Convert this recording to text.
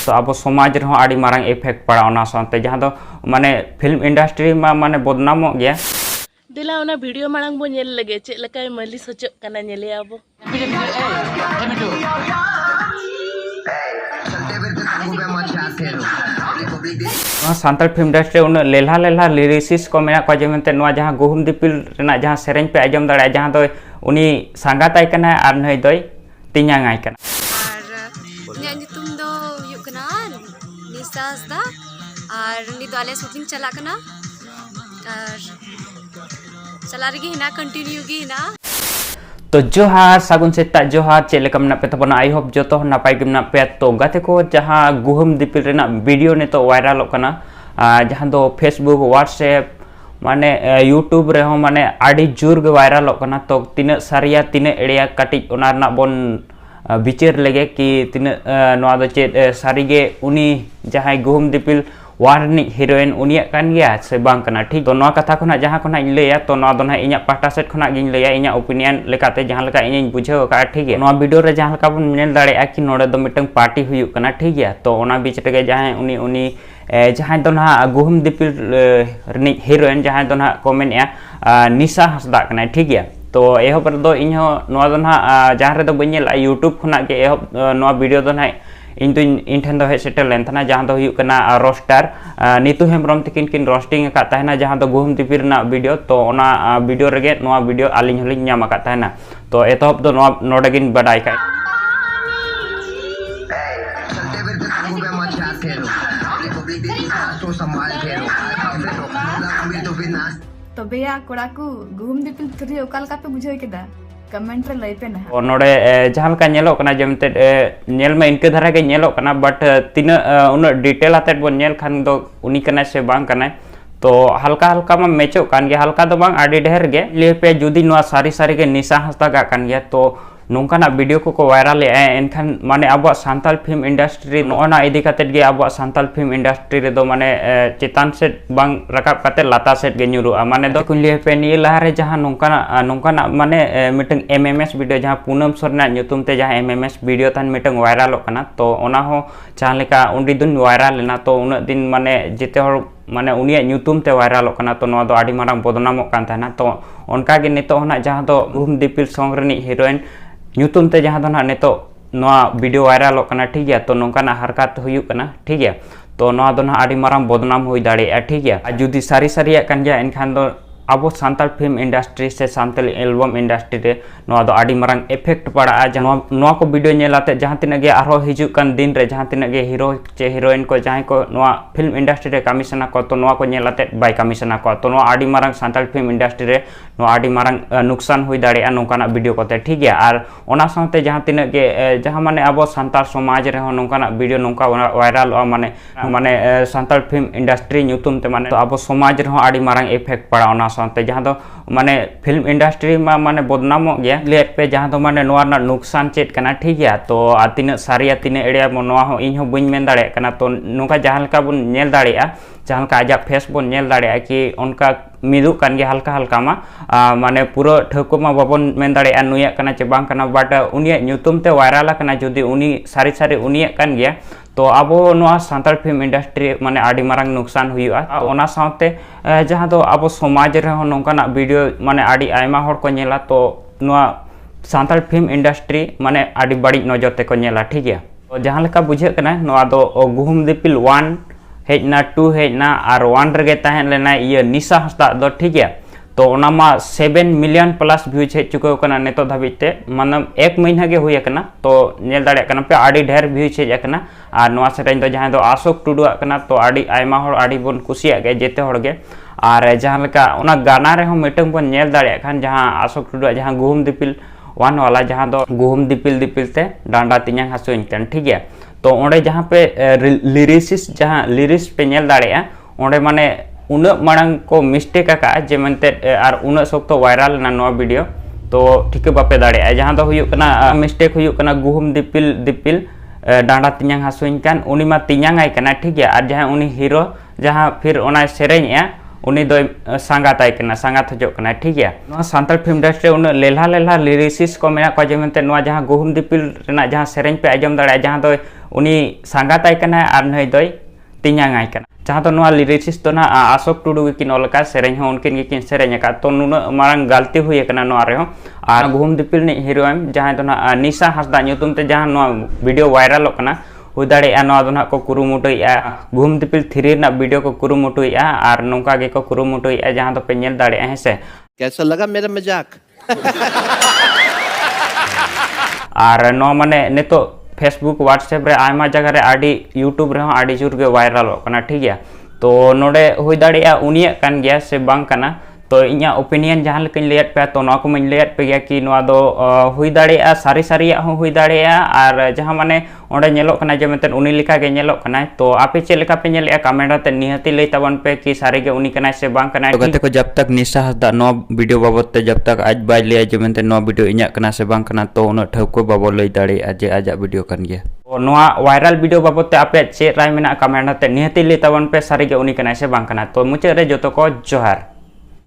तो अब समाज रहो आड़ी मारंग इफेक्ट पड़ा ओना साथे जहां दो माने फिल्म इंडस्ट्री मा माने बदनामो गया दिला ओना वीडियो मांग बो नेल लगे चे लकाय मालिस होचो कना नेले आबो सांतल फिल्म इंडस्ट्री उन लेल्हा लेल्हा लिरिसिस को मेना को जेमते नवा जहां गुहुम दिपिल रेना जहां सेरेंज पे आजम दाड़ा जहां दो उनी सांगाताय कना आर नय दोय तिኛंगाय कना और इन्या नितुम दो हुयुग कना निसा हसदा और नि दो आले शूटिंग चला कना और चला रही हिना कंटिन्यू गी हिना तो जोहार सागुन सेता जोहार चेलेका मना पे तबना आई होप जोतो नापाय गे मना पे तो गाते को जहां गुहुम दिपिल रेना वीडियो ने तो वायरल कना जहां दो फेसबुक व्हाट्सएप माने यूट्यूब रे हो माने आडी जोर गे वायरल कना तो तिना सारिया तिना एड़िया काटी ओना ना बोन विचार लगे कि तिना नवा दो चेत सारीगे उनी जहां गुहुम दिपिल वारनी हीरोइन उनिया कान गया से बांग कना ठीक तो नवा कथा खना जहां खना इन लेया तो नवा दोना इnya पाटा सेट खना गिन लेया इnya ओपिनियन लेकाते जहां लका इᱧ बुझाव का ठीक है नवा वीडियो रे जहां लका बन नेल दाड़े आ कि नोडे दो मिटंग पार्टी हुयु कना ठीक है तो ओना बीच रे जहां उनी जहां दोना गुहुम दिपिल रनी हीरोइन जहां दोना कमेंट या निशा हसदा कना ठीक है तो एहो पर दो इन हो नवा दोना जहां रे दो बनेल यूट्यूब खना के एहो नवा वीडियो दोना इन तो इन ठन दो हे सेटल लेन थाना जहां दो हुयु कना रोस्टर नीतू हेमब्रम तकिन किन रोस्टिंग का तहना जहां दो गुहुम दिपिल ना वीडियो तो ओना वीडियो रेगे नवा वीडियो आलिन हलिन न्याम का तहना तो एतहब दो नवा नोडगिन बडाय का तो बेया कोड़ा को गुहुम दिपिल थ्री ओकाल का पे बुझाय केदा कमेंट रे लay पे ना और नोडे जहां का नेलो कना जेमते नेल में इनके धरा के नेलो कना बट तिना उन डिटेल आते बन नेल खान दो उनी कना से बांग कना तो हल्का हल्का मा मेचो कान गे हल्का दो बांग आडी ढेर गे ले पे जुदी नो सारी सारी के निशा हस्ता गा कान गया तो नोंकाना वीडियो को वायरल एनखान माने अब सांताल फिल्म इंडस्ट्री नोना इदी काते गे अब सांताल फिल्म इंडस्ट्री रे दो माने चितान से बांग रकाब काते लाता सेट गे न्यूरु माने दो कुलिए पे नि लहारे जहां नोंकाना माने मिटंग एमएमएस वीडियो जहां पूनम सरना न्युतुम ते जहां एमएमएस वीडियो तान मिटंग वायरल कना तो ओना हो जहां लेका उंडी दुन वायरल लेना तो उन दिन माने जेते हर माने उनिया न्युतुम ते वायरल कना तो नवा दो आडी मारंग बदनामो कान थाना तो उनका गे नितो होना जहां दो गुहुम दिपिल सॉन्ग रनी हीरोइन न्यूतुम ते जहां दो ना नितो नवा वीडियो वायरल कना ठीक है तो नोंकाना हरकत हुयु कना ठीक है तो नवा दो ना आडी मारंग बदनाम हुई दाड़े ठीक है जुदी सारी सारी कान गया इनखान दो अब सांताल फिल्म इंडस्ट्री से सांताल एल्बम इंडस्ट्री रे नवा दो आडी मारंग इफेक्ट पड़ा नवा को वीडियो नेलाते जहां तिना गे आरो हिजु कान दिन रे जहां तिना गे हीरो चे हीरोइन को जहां को नवा फिल्म इंडस्ट्री रे कमिशना को तो नवा को नेलाते बाय कमिशना को तो नवा आडी मारंग सांताल फिल्म इंडस्ट्री रे नवा आडी मारंग नुकसान हुई दाड़े नोंकाना वीडियो कोते ठीक है और ओना साथे जहां तिना गे जहां माने अब सांताल समाज रे नोंकाना वीडियो नोंका वायरल माने माने सांताल फिल्म इंडस्ट्री न्युतुम ते माने तो अब समाज रे आडी मारंग इफेक्ट पड़ा ओना साथे जहां दो माने फिल्म इंडस्ट्री मा माने बदनामो गया ले पे जहां दो माने नोआ ना नुकसान चेत कना ठीक है तो तिना सारिया तिना एड़िया नोआ हो इन हो बइन मेन दाड़े कना तो नोका जहां लका बुन नेल दाड़ेया जहां लका आजा फेस बुन नेल दाड़ेया कि उनका मिदु कान गे हल्का हल्का मा माने पूरा ठको मा बाबन मेन दाड़ेया नुया कना चे बांग कना बट उनिया न्युतुम ते वायरल कना जुदी उनी सारी सारी उनिया कान गया तो अब नोआ सांताल फिल्म इंडस्ट्री माने आडी मारंग नुकसान हुआ ओना साथे जहां दो अब समाज रे नोंकाना वीडियो माने आडी आयमा हर को नेला तो नोआ सांताल फिल्म इंडस्ट्री माने आडी बड़ी नजर ते को नेला ठीक है तो जहां लेका बुझे कना नोआ दो गुहुम दिपिल 1 हेजना 2 हेजना और 1 रगे तहन लेना ये निशा हस्ता दो ठीक है तो ओनामा 7 मिलियन प्लस व्यूज हे चुको कना नेतो धाबिते मतलब 1 महीना गे हुई कना तो नेल दाड़े कना पे आडी ढेर व्यूज हे कना और नवा सेरेन दो जहां दो अशोक टुडू कना तो आडी आयमा हर आडी बोन कुसिया गे जेते हर गे और जहां लेका ओना गाना रे हो मिटंग बोन नेल दाड़े खान जहां अशोक टुडू जहां गुहुम दिपिल 1 वाला जहां दो गुहुम दिपिल दिपिल ते डांडा तिኛंग हसुइन कन ठीक है तो ओंडे जहां पे लिरिसिस जहां लिरिक्स पे नेल दाड़े ओंडे माने उन मांग को मिस्टेक का जे मनते और उन सख्त वायरल ना नो वीडियो तो ठीक बापे दाड़े जहां दो हुयु कना मिस्टेक हुयु कना गुहुम दिपिल दिपिल डांडा तिኛंग हसुइन कान उनी मा तिኛंग आय कना ठीक है और जहां उनी हीरो जहां फिर ओना सेरेन उनी दो सांगात आय कना सांगात हजो कना ठीक है नोआ सांताल फिल्म इंडस्ट्री उन लेल्हा लेल्हा लिरिसिस को मेना को जेमते नोआ जहां गुहुम दिपिल रेना जहां सेरेंज पे आजम दाड़ा जहां दो उनी सांगात आय कना आर नय दोय तिंयांग आय कना जहां तो नोआ लिरिसिस तो ना अशोक टुडू किन ओलका सेरेंज हो उनकिन किन सेरेंज का तो नुना मारंग गलती हुई कना नोआ रे हो आर गुहुम दिपिल नि हीरोइन जहां तो ना निशा हासदा ᱧᱩᱛᱩᱢ ते जहां नोआ वीडियो वायरल कना हुई दाड़ेया नोआ दो ना को कुरुमुटुया गुहुम दिपिल 3 ना वीडियो को कुरुमुटुया आर नोंका गे को कुरुमुटुया जहां तो पे नेल दाड़ेया है से कैसा लगा मेरा मजाक आर नो माने नेतो फेसबुक व्हाट्सएप रे आयमा जगह रे आडी यूट्यूब रे आडी जोर गे वायरल कना ठीक है तो नोडे हुई दाड़ेया उनिया कान गया से बांग कना तो इኛ ओपिनियन जहां लेकिन लेट पे तो नो को मन लेट पे गया कि नोआ दो हुई दाड़ेया सारी सारिया हो हुई दाड़ेया आर जहां माने ओंडे नेलो कना जे मेतन उनी लिखा गे नेलो कना तो आपे चे लेका पे नेले कमेंट ते निहति लई तबन पे कि सारे गे उनी कना से बांग कना तो गते को जब तक निशा हसदा नो वीडियो बाबत ते जब तक आज बाय ले जे मेतन नो वीडियो इኛ कना से बांग कना तो उन ठौको बाबो लई दाड़ेया जे आजा वीडियो कन गया तो नोआ वायरल वीडियो बाबत ते आपे चे राय मेना कमेंट ते निहति लई तबन पे सारे गे उनी कना से बांग कना तो मुचे रे जतो को जोहार।